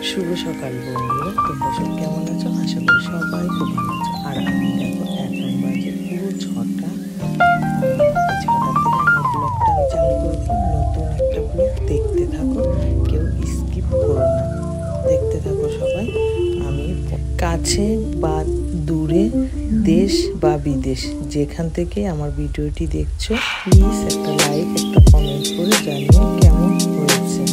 শুভ সকাল বন্ধুরা, তোমরা সব কেমন আছো? আশা করি সবাই খুব ভালো আছো। আর আমি দেখো এখন বাজে পুরো 6টা। ছটার থেকে আমার ব্লগটা আমি চালু করবো। নতুন একটা ব্লগ, দেখতে থাকো, কেউ স্কিপ করো না, দেখতে থাকো সবাই। আমি কাছে বা দূরে, দেশ বা বিদেশ, যেখান থেকে আমার ভিডিওটি দেখছো, প্লিজ একটা লাইক, একটা কমেন্ট করে জানিও কেমন হয়েছে।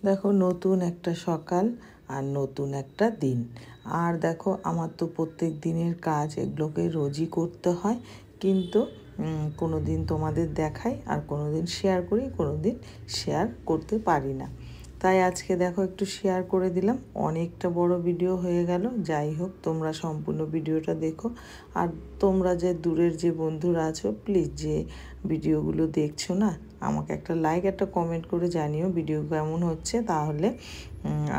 দেখো, নতুন একটা সকাল আর নতুন একটা দিন। আর দেখো, আমার তো প্রত্যেক দিনের কাজ এগুলোকে রোজই করতে হয়, কিন্তু কোনো দিন তোমাদের দেখাই আর কোনো দিন শেয়ার করি, কোনো দিন শেয়ার করতে পারি না। তাই আজকে দেখো একটু শেয়ার করে দিলাম। অনেকটা বড় ভিডিও হয়ে গেল। যাই হোক, তোমরা সম্পূর্ণ ভিডিওটা দেখো। আর তোমরা যে দূরের যে বন্ধুরা আছো, প্লিজ যে ভিডিওগুলো দেখছো না, আমাকে একটা লাইক, একটা কমেন্ট করে জানিও ভিডিও কেমন হচ্ছে, তাহলে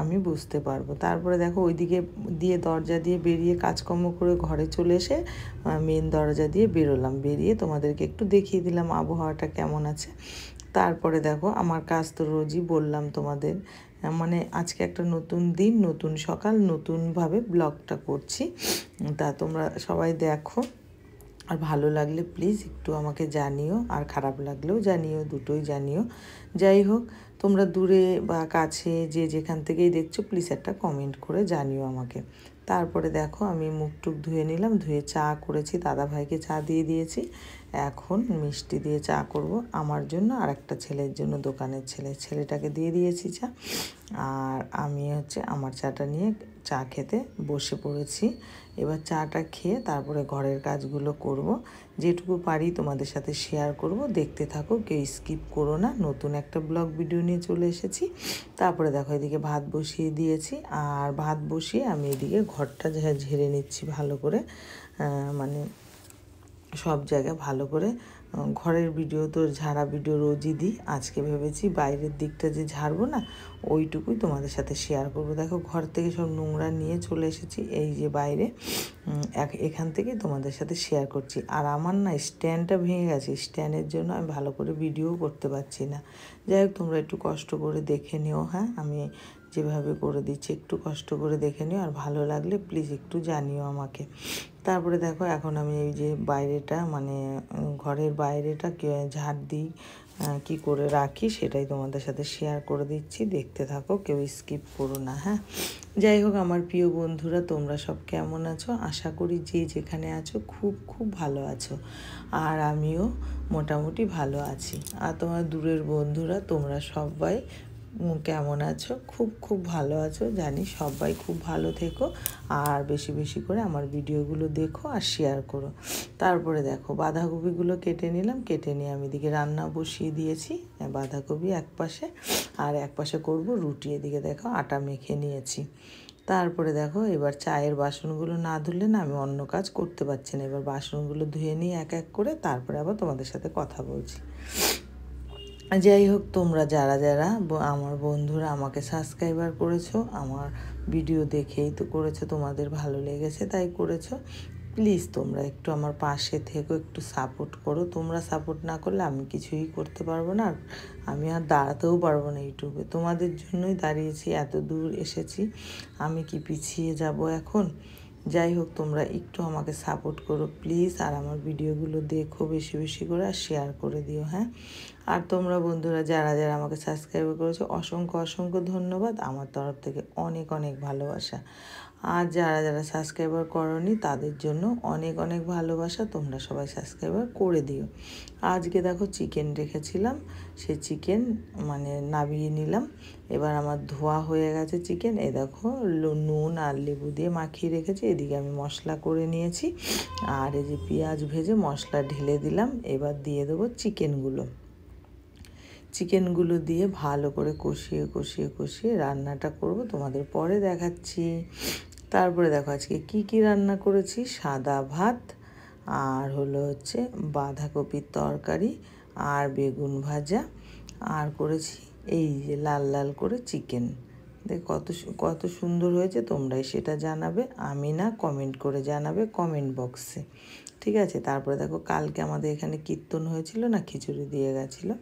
আমি বুঝতে পারবো। তারপরে দেখো, ওইদিকে দিয়ে দরজা দিয়ে বেরিয়ে কাজকর্ম করে ঘরে চলে এসে মেন দরজা দিয়ে বেরোলাম। বেরিয়ে তোমাদেরকে একটু দেখিয়ে দিলাম আবহাওয়াটা কেমন আছে। তারপরে দেখো, আমার কাজ তো রোজই বললাম তোমাদের, মানে আজকে একটা নতুন দিন, নতুন সকাল, নতুনভাবে ব্লগটা করছি। তা তোমরা সবাই দেখো, আর ভালো লাগলে প্লিজ একটু আমাকে জানিও, আর খারাপ লাগলেও জানিও, দুটোই জানিও। যাই হোক, তোমরা দূরে বা কাছে যে যেখান থেকেই দেখছো, প্লিজ একটা কমেন্ট করে জানিও আমাকে। তারপরে দেখো, আমি মুখ টুক ধুয়ে নিলাম, ধুয়ে চা করেছি, দাদাভাইকে চা দিয়ে দিয়েছি। এখন মিষ্টি দিয়ে চা করব আমার জন্য আর একটা ছেলের জন্য, দোকানের ছেলেটাকে দিয়ে দিয়েছি চা। আর আমি আমার চাটা নিয়ে চা খেতে বসে পড়েছি। এবার চাটা খেয়ে তারপরে ঘরের কাজগুলো করব, যেটুকু পারি তোমাদের সাথে শেয়ার করব। দেখতে থাকো, কেউ স্কিপ করো না। নতুন একটা ব্লগ ভিডিও নিয়ে চলে এসেছি। তারপরে দেখো, এদিকে ভাত বসিয়ে দিয়েছি, আর ভাত বসিয়ে আমি এদিকে ঘরটা ঝেড়ে নিচ্ছি ভালো করে, মানে সব জায়গায় ভালো করে ঘরের ভিডিও তো ঝাড়া ভিডিও রোজই দিই, আজকে ভেবেছি বাইরের দিকটা যে ঝাড়বো না ওইটুকুই তোমাদের সাথে শেয়ার করব। দেখো ঘর থেকে সব নোংরা নিয়ে চলে এসেছি এই যে বাইরে, এখান থেকে তোমাদের সাথে শেয়ার করছি। আর আমার না স্ট্যান্ডটা ভেঙে গেছে, স্ট্যান্ডের জন্য আমি ভালো করে ভিডিও করতে পারছি না। যাই হোক তোমরা একটু কষ্ট করে দেখে নিও, হ্যাঁ আমি যেভাবে করে দিচ্ছি একটু কষ্ট করে দেখে নিও, আর ভালো লাগলে প্লিজ একটু জানিও আমাকে। তারপরে দেখো এখন আমি এই যে বাইরেটা মানে ঘরের বাইরেটা ঝাড় দিই, কী করে রাখি সেটাই তোমাদের সাথে শেয়ার করে দিচ্ছি, দেখতে থাকো, কেউ স্কিপ করো না, হ্যাঁ। যাই হোক আমার প্রিয় বন্ধুরা, তোমরা সব কেমন আছো? আশা করি যে যেখানে আছো খুব খুব ভালো আছো, আর আমিও মোটামুটি ভালো আছি। আর তোমার দূরের বন্ধুরা তোমরা সবাই কেমন আছো? খুব খুব ভালো আছো জানি, সবাই খুব ভালো থেকো, আর বেশি বেশি করে আমার ভিডিওগুলো দেখো আর শেয়ার করো। তারপরে দেখো বাঁধাকপিগুলো কেটে নিলাম, কেটে নিয়ে আমি এদিকে রান্না বসিয়ে দিয়েছি, বাঁধাকপি এক পাশে আর এক পাশে করব রুটি। এদিকে দেখো আটা মেখে নিয়েছি। তারপরে দেখো এবার চায়ের বাসনগুলো না ধুলে না আমি অন্য কাজ করতে পারছি না, এবার বাসনগুলো ধুয়ে নিয়ে এক এক করে তারপরে আবার তোমাদের সাথে কথা বলছি। যাই হোক তোমরা যারা যারা আমার বন্ধুরা আমাকে সাবস্ক্রাইবার করেছো, আমার ভিডিও দেখেই তো করেছো, তোমাদের ভালো লেগেছে তাই করেছো, প্লিজ তোমরা একটু আমার পাশে থেকো, একটু সাপোর্ট করো। তোমরা সাপোর্ট না করলে আমি কিছুই করতে পারবো না, আর আমি আর দাঁড়াতেও পারবো না ইউটিউবে। তোমাদের জন্যই দাঁড়িয়েছি, এত দূর এসেছি, আমি কি পিছিয়ে যাব এখন? যাই হোক তোমরা একটু আমাকে সাপোর্ট করো প্লিজ, আর আমার ভিডিওগুলো দেখো বেশি বেশি করে আর শেয়ার করে দিও, হ্যাঁ। আর তোমরা বন্ধুরা যারা যারা আমাকে সাবস্ক্রাইব করেছো অসংখ্য অসংখ্য ধন্যবাদ, আমার তরফ থেকে অনেক অনেক ভালোবাসা। আর যারা যারা সাবস্ক্রাইবার করোনি তাদের জন্য অনেক অনেক ভালোবাসা, তোমরা সবাই সাবস্ক্রাইবার করে দিও। আজকে দেখো চিকেন রেখেছিলাম, সেই চিকেন মানে নামিয়ে নিলাম, এবার আমার ধোয়া হয়ে গেছে চিকেন। এই দেখো নুন আর লেবু দিয়ে মাখিয়ে রেখেছি, এদিকে আমি মশলা করে নিয়েছি, আর এই যে পেঁয়াজ ভেজে মশলা ঢেলে দিলাম। এবার দিয়ে দেবো চিকেনগুলো দিয়ে ভালো করে কষিয়ে কষিয়ে কষিয়ে রান্নাটা করব, তোমাদের পরে দেখাচ্ছি। তারপরে দেখো আজকে কি কি রান্না করেছি, সাদা ভাত আর হলো হচ্ছে বাঁধাকপির তরকারি আর বেগুন ভাজা, আর করেছি এই যে লাল লাল করে চিকেন। দেখ কত কত সুন্দর হয়েছে, তোমরাই সেটা জানাবে, আমি না কমেন্ট করে জানাবে কমেন্ট বক্সে, ঠিক আছে। তারপরে দেখো কালকে আমাদের এখানে কীর্তন হয়েছিল না, খিচুড়ি দিয়ে গেছিলো,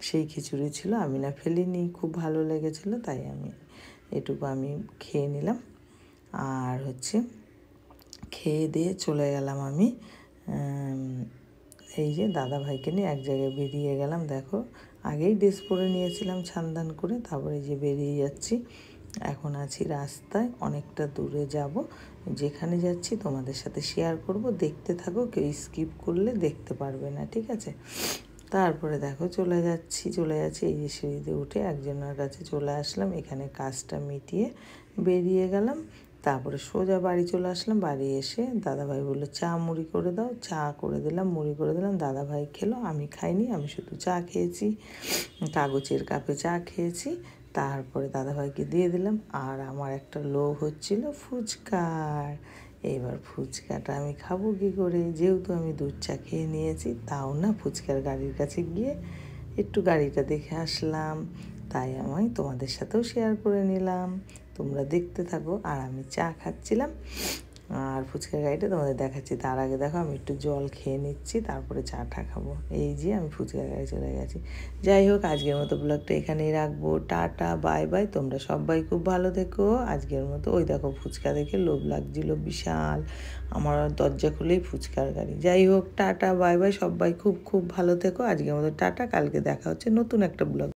সেই খিচুড়ি ছিল, আমি না ফেলিনি, খুব ভালো লেগেছিলো তাই আমি এটুকু আমি খেয়ে নিলাম। আর হচ্ছে খেয়ে দিয়ে চলে গেলাম আমি এই যে দাদাভাইকে নিয়ে এক জায়গায় বেরিয়ে গেলাম। দেখো আগেই ড্রেস পরে নিয়েছিলাম ছানদান করে, তারপরে যে বেরিয়ে যাচ্ছি, এখন আছি রাস্তায়, অনেকটা দূরে যাব, যেখানে যাচ্ছি তোমাদের সাথে শেয়ার করব, দেখতে থাকো, কেউ স্কিপ করলে দেখতে পারবে না, ঠিক আছে। তারপরে দেখো চলে যাচ্ছি এই যে সিঁড়িতে উঠে একজনের কাছে চলে আসলাম, এখানে কাজটা মিটিয়ে বেরিয়ে গেলাম। তারপরে সোজা বাড়ি চলে আসলাম, বাড়ি এসে দাদাভাই বললো চা মুড়ি করে দাও, চা করে দিলাম, মুড়ি করে দিলাম, দাদাভাই খেলো, আমি খাইনি, আমি শুধু চা খেয়েছি, কাগজের কাপে চা খেয়েছি। তারপরে দাদাভাইকে দিয়ে দিলাম, আর আমার একটা লোভ হচ্ছিল ফুচকার। এবার ফুচকাটা আমি খাবো কী করে, যেহেতু আমি দুধ চা খেয়ে নিয়েছি, তাও না ফুচকার গাড়ির কাছে গিয়ে একটু গাড়িটা দেখে আসলাম, তাই আমি তোমাদের সাথেও শেয়ার করে নিলাম। তোমরা দেখতে থাকো, আর আমি চা খাচ্ছিলাম আর ফুচকার গাড়িটা তোমাদের দেখাচ্ছি। তার আগে দেখো আমি একটু জল খেয়ে নিচ্ছি, তারপরে চাটা খাবো। এই যে আমি ফুচকার গাড়ি চলে গেছি। যাই হোক আজকের মতো ব্লগটা এখানেই রাখবো, টাটা বাই বাই, তোমরা সবাই খুব ভালো থেকো। আজকের মতো ওই দেখো ফুচকা দেখে লোভ লাগছিল বিশাল, আমার দরজা খুলেই ফুচকার গাড়ি। যাই হোক টাটা বাই বাই, সবাই খুব খুব ভালো থেকো, আজকের মতো টাটা, কালকে দেখা হচ্ছে নতুন একটা ব্লগ।